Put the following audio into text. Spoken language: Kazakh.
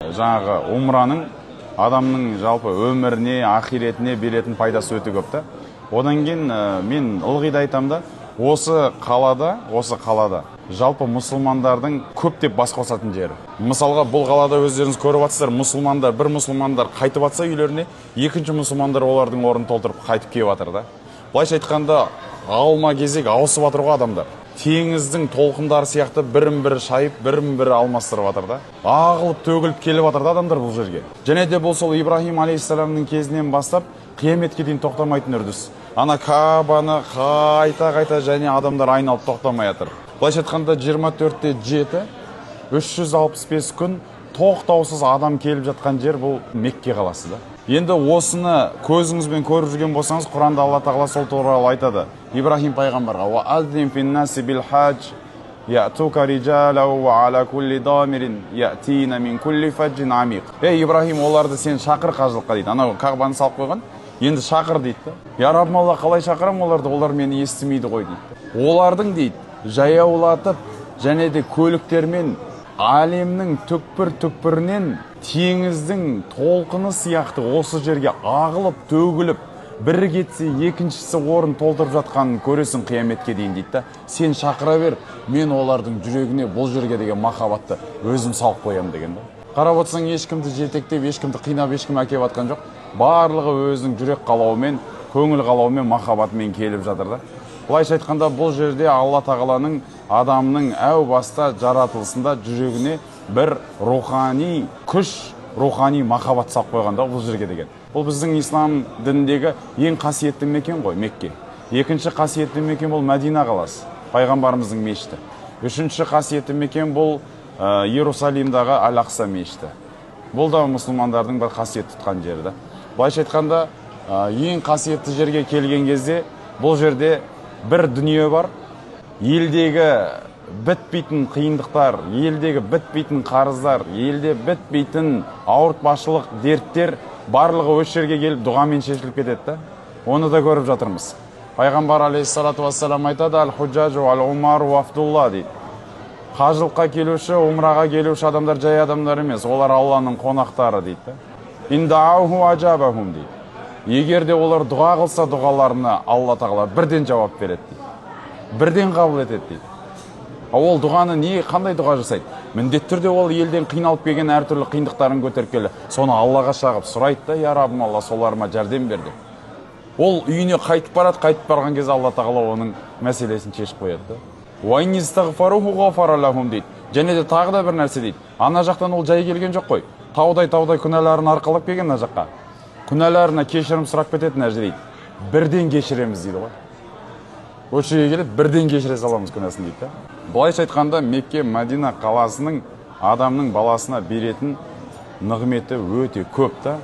Жаңағы умраның адамның жалпы өміріне, ахиретіне беретін пайдасы өте көп та. Одан кейін мен ылғи да айтамын да, осы қалада жалпы мұсылмандардың көп деп бас қосатын жері. Мысалға бұл қалада өздеріңіз көріп жатсыздар, бір мұсылмандар қайтып жатса үйлеріне, екінші мұсылмандар олардың орнын толтырып қайтып келіп жатыр да. Былайша айтқанда, алма кезек ауысып жатыр ғой адамдар. Теңіздің толқындары сияқты бірін-бірі шайып, бірін-бірі алмастырып жатыр да. Ағылып төгіліп келіп жатыр да адамдар бұл жерге. Және де бұл сол Ибрахим алейхиссаламның кезінен бастап қияметке дейін тоқтамайтын үрдіс. Ана Кабаны қайта және адамдар айналып тоқтамай жатыр. Былайша айтқанда 24-те 7, 365 күн тоқтаусыз адам келіп жатқан жер бұл Мекке қаласы да. Енді осыны көзіңізбен көріп жүрген болсаңыз, Құранда Алла тағала сол туралы айтады. Ибрахим пайғамбарға: "Ва аззин фин-наси бил-хадж я'тука риджалан ва аля кулли дамирин я'тина мин кулли фаджин амиқ." Ибрахим, оларды сен шақыр қажылыққа дейді. Анау Кағбаны салып қойған, енді шақыр дейді. Я Раббым, Алла, қалай шақырам оларды? Олар мені естімейді ғой дейді. Олардың дейді, жаяулатып және де көліктермен әлемнің түкпір-түкпірінен теңіздің толқыны сияқты осы жерге ағылып, төгіліп, бірі кетсе екіншісі орын толтырып жатқанын көресің қияметке дейін дейді. Сен шақыра бер, мен олардың жүрегіне бұл жерге деген махаббатты өзім салып қоямын деген. Қарап отырсаң, ешкімді жетектеп, ешкімді қинап, ешкім әкеп жатқан жоқ. Барлығы өзінің жүрек қалауымен, көңіл қалауымен, махаббатымен келіп жатыр да. Былайша айтқанда, бұл жерде Алла тағаланың адамның әу баста жаратылысында жүрегіне бір рухани күш, рухани махаббат салып қойғанда бұл жерге деген. Бұл біздің ислам дініндегі ең қасиетті мекен ғой, Мекке. Екінші қасиетті мекен бұл Мәдина қаласы, пайғамбарымыздың мешіті. Үшінші қасиетті мекен бұл Иерусалимдағы Ал-Ақса мешіті. Бұл да мұсылмандардың бір қасиет тұтқан жері да. Былайша айтқанда, ең қасиетті жерге келген кезде бұл жерде бір дүние бар. Елдегі бітпейтін қиындықтар, елдегі бітпейтін қарыздар, елде бітпейтін ауыртпашылық, дерттер барлығы осы жерге келіп дұғамен шешіліп кетеді. Оны да көріп жатырмыз. Пайғамбар алейхиссалату вассалам айтады: "Ал-худжажу ал-умару вафдулла" дейді. Қажылыққа келуші, умраға келуші адамдар жай адамдар емес, олар Алланың қонақтары дейді. "Индауху ажабахум" дейді. Егер де олар дұға қылса, дұғаларына Алла тағала бірден жауап береді дейді. Бірден қабыл етеді дейді. Ол дұғаны қандай дұға жасайды? Міндетті түрде ол елден қиналып келген әртүрлі қиындықтарын көтеріп келді. Соны Аллаға шағып сұрайды да: "Я Раббым, Алла, соларыма жәрдем бер" деп. Ол үйіне қайтып барған кезде Алла тағала оның мәселесін шешіп қояды да. "Ва инистағфаруху ғафара лахум" дейді. Және де тағы да бір нәрсе дейді. Ана жақтан ол жай келген жоқ қой. Таудай күнәларын арқалап келген ана жаққа. Күнәларына кешірім сұрап кететін әже дейді. Бірден кешіреміз дейді ғой. Осы жерге келіп бірден кешіре саламыз күнәсін дейді. Былайша айтқанда, Мекке, Мәдина қаласының адамның баласына беретін нығметі өте көп та.